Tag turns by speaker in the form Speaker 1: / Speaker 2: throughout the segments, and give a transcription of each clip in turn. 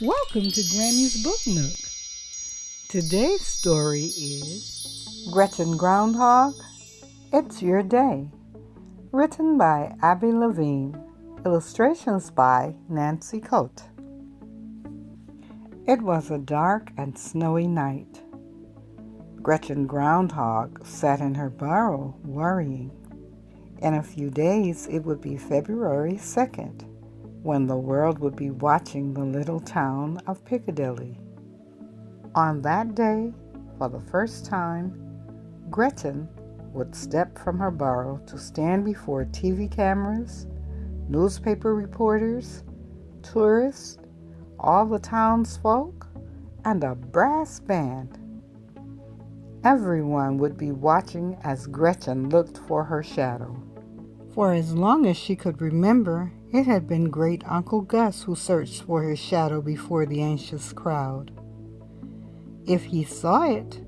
Speaker 1: Welcome to Grammy's Book Nook. Today's story is Gretchen Groundhog, It's Your Day, written by Abby Levine, illustrations by Nancy Cote. It was a dark and snowy night. Gretchen Groundhog sat in her burrow worrying. In a few days it would be February 2nd, when the world would be watching the little town of Piccadilly. On that day, for the first time, Gretchen would step from her burrow to stand before TV cameras, newspaper reporters, tourists, all the townsfolk, and a brass band. Everyone would be watching as Gretchen looked for her shadow. For as long as she could remember, it had been Great-Uncle Gus who searched for his shadow before the anxious crowd. If he saw it,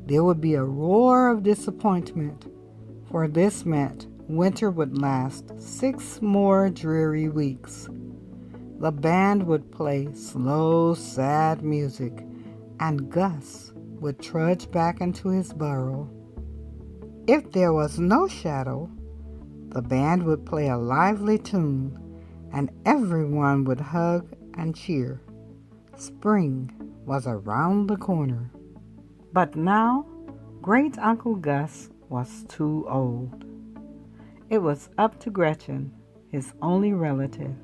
Speaker 1: there would be a roar of disappointment, for this meant winter would last 6 more dreary weeks. The band would play slow, sad music, and Gus would trudge back into his burrow. If there was no shadow, the band would play a lively tune, and everyone would hug and cheer. Spring was around the corner. But now, Great-Uncle Gus was too old. It was up to Gretchen, his only relative,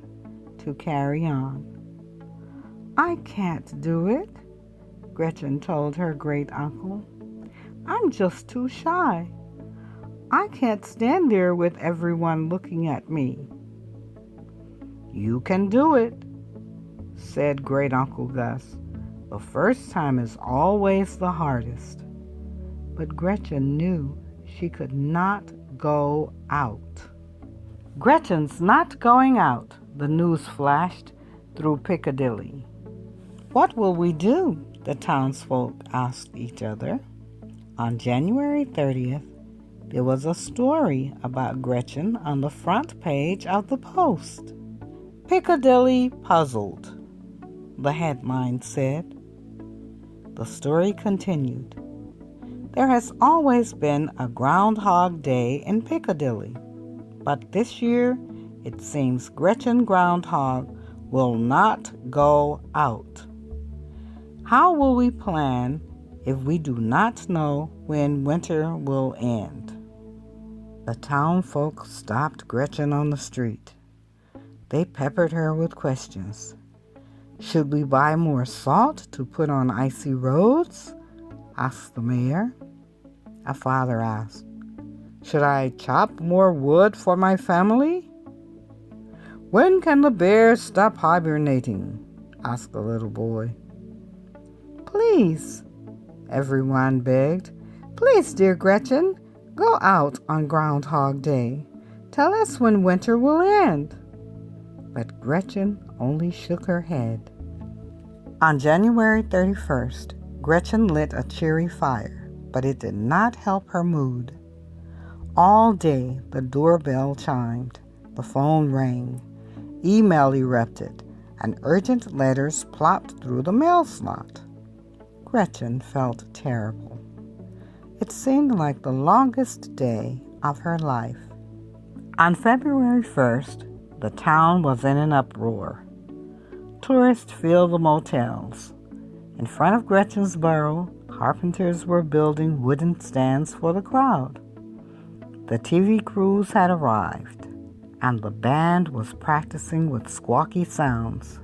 Speaker 1: to carry on. "I can't do it," Gretchen told her great-uncle. "I'm just too shy. I can't stand there with everyone looking at me." "You can do it," said Great-Uncle Gus. "The first time is always the hardest." But Gretchen knew she could not go out. "Gretchen's not going out," the news flashed through Piccadilly. "What will we do?" the townsfolk asked each other. On January 30th, there was a story about Gretchen on the front page of the Post. "Piccadilly puzzled," the headline said. The story continued. There has always been a Groundhog Day in Piccadilly, but this year it seems Gretchen Groundhog will not go out. How will we plan if we do not know when winter will end? The townfolk stopped Gretchen on the street. They peppered her with questions. "Should we buy more salt to put on icy roads?" asked the mayor. A father asked, "Should I chop more wood for my family?" "When can the bears stop hibernating?" asked a little boy. "Please," everyone begged, "please, dear Gretchen, go out on Groundhog Day. Tell us when winter will end." But Gretchen only shook her head. On January 31st, Gretchen lit a cheery fire, but it did not help her mood. All day the doorbell chimed, the phone rang, email erupted, and urgent letters plopped through the mail slot. Gretchen felt terrible. It seemed like the longest day of her life. On February 1st, the town was in an uproar. Tourists filled the motels. In front of Gretchen's burrow, carpenters were building wooden stands for the crowd. The TV crews had arrived, and the band was practicing with squawky sounds.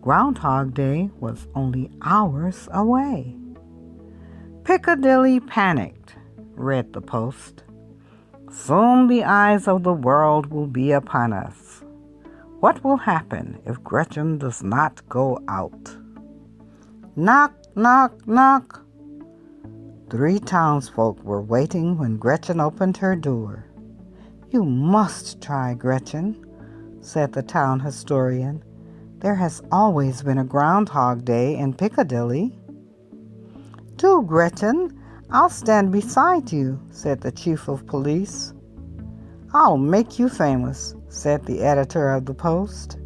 Speaker 1: Groundhog Day was only hours away. "Piccadilly panicked," read the Post. "Soon the eyes of the world will be upon us. What will happen if Gretchen does not go out?" Knock, knock, knock. 3 townsfolk were waiting when Gretchen opened her door. "You must try, Gretchen," said the town historian. "There has always been a Groundhog Day in Piccadilly." "Do, Gretchen. I'll stand beside you," said the chief of police. "I'll make you famous," said the editor of the Post.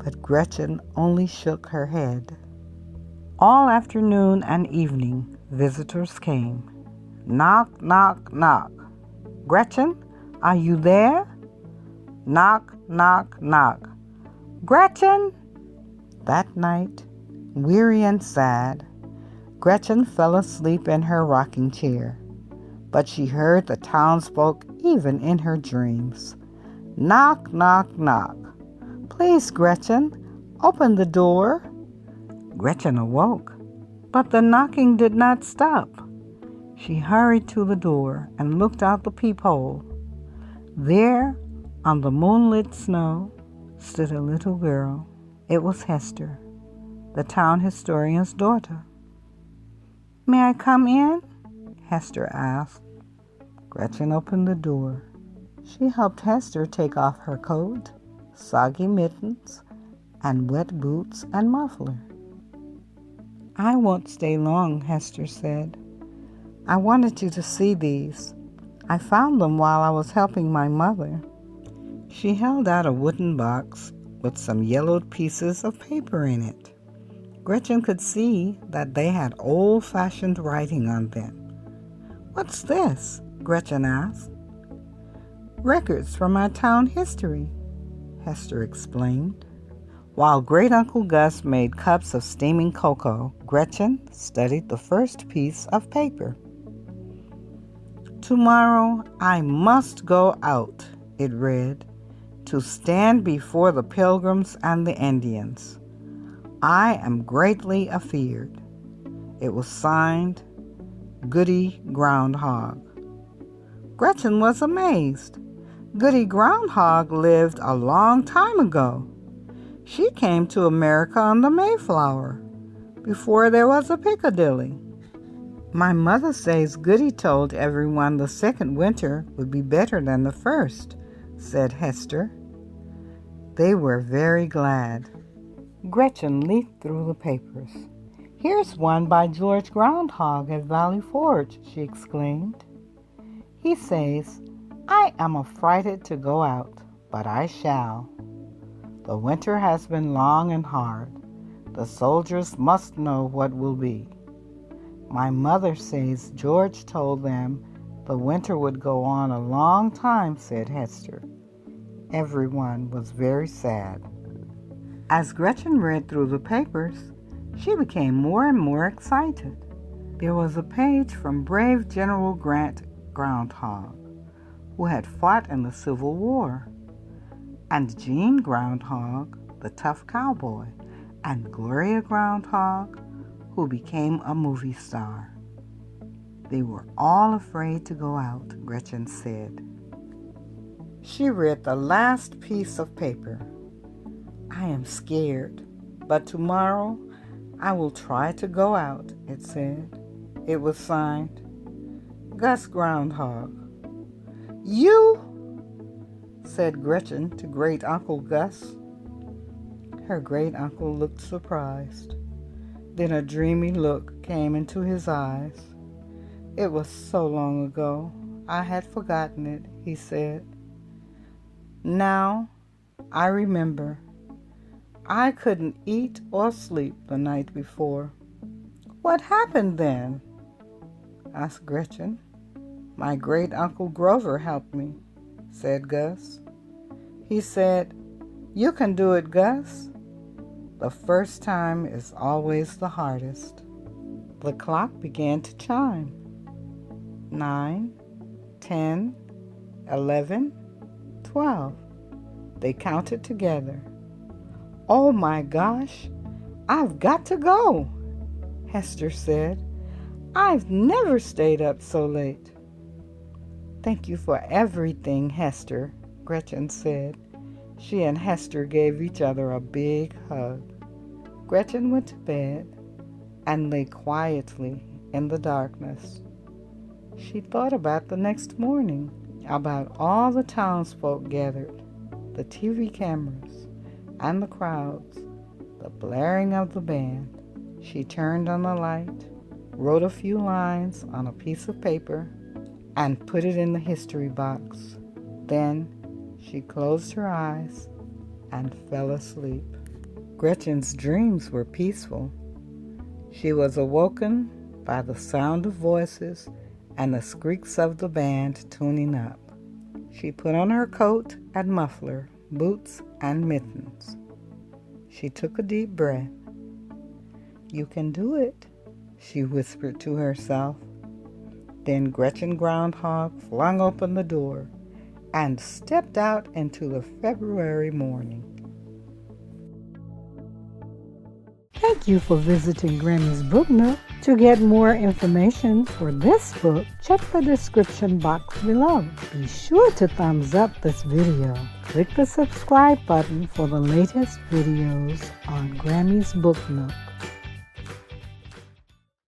Speaker 1: but Gretchen only shook her head. All afternoon and evening, visitors came. Knock, knock, knock. Gretchen, are you there? Knock, knock, knock. Gretchen! That night, weary and sad, Gretchen fell asleep in her rocking chair, but she heard the townsfolk even in her dreams. Knock, knock, knock. Please, Gretchen, open the door. Gretchen awoke, but the knocking did not stop. She hurried to the door and looked out the peephole. There, on the moonlit snow, stood a little girl. It was Hester, the town historian's daughter. May I come in? Hester asked. Gretchen opened the door. She helped Hester take off her coat, soggy mittens, and wet boots and muffler. I won't stay long, Hester said. I wanted you to see these. I found them while I was helping my mother. She held out a wooden box with some yellowed pieces of paper in it. Gretchen could see that they had old-fashioned writing on them. What's this? Gretchen asked. Records from our town history, Hester explained. While Great-Uncle Gus made cups of steaming cocoa, Gretchen studied the first piece of paper. Tomorrow I must go out, it read, to stand before the Pilgrims and the Indians. I am greatly afeared. It was signed, Goody Groundhog. Gretchen was amazed. Goody Groundhog lived a long time ago. She came to America on the Mayflower, before there was a Piccadilly. My mother says Goody told everyone the second winter would be better than the first, said Hester. They were very glad. Gretchen leafed through the papers. Here's one by George Groundhog at Valley Forge, she exclaimed. He says, I am affrighted to go out, but I shall. The winter has been long and hard. The soldiers must know what will be. My mother says George told them the winter would go on a long time, said Hester. Everyone was very sad. As Gretchen read through the papers, she became more and more excited. There was a page from brave General Groundhog, who had fought in the Civil War, and Jean Groundhog, the tough cowboy, and Gloria Groundhog, who became a movie star. They were all afraid to go out, Gretchen said. She read the last piece of paper. I am scared, but tomorrow I will try to go out, it said. It was signed, Gus Groundhog. You? Said Gretchen to Great-Uncle Gus. Her great-uncle looked surprised. Then a dreamy look came into his eyes. It was so long ago, I had forgotten it, he said. Now I remember. I couldn't eat or sleep the night before. What happened then? Asked Gretchen. My great-uncle Grover helped me, said Gus. He said, You can do it, Gus. The first time is always the hardest. The clock began to chime. 9, 10, 11, 12. They counted together. Oh my gosh, I've got to go, Hester said. I've never stayed up so late. Thank you for everything, Hester, Gretchen said. She and Hester gave each other a big hug. Gretchen went to bed and lay quietly in the darkness. She thought about the next morning, about all the townsfolk gathered, the TV cameras, and the crowds, the blaring of the band. She turned on the light, wrote a few lines on a piece of paper, and put it in the history box. Then she closed her eyes and fell asleep. Gretchen's dreams were peaceful. She was awoken by the sound of voices and the squeaks of the band tuning up. She put on her coat and muffler, boots and mittens. She took a deep breath. "You can do it," she whispered to herself. Then Gretchen Groundhog flung open the door and stepped out into the February morning. Thank you for visiting Grammy's Book Nook. To get more information for this book, check the description box below. Be sure to thumbs up this video. Click the subscribe button for the latest videos on Grammy's Book Nook.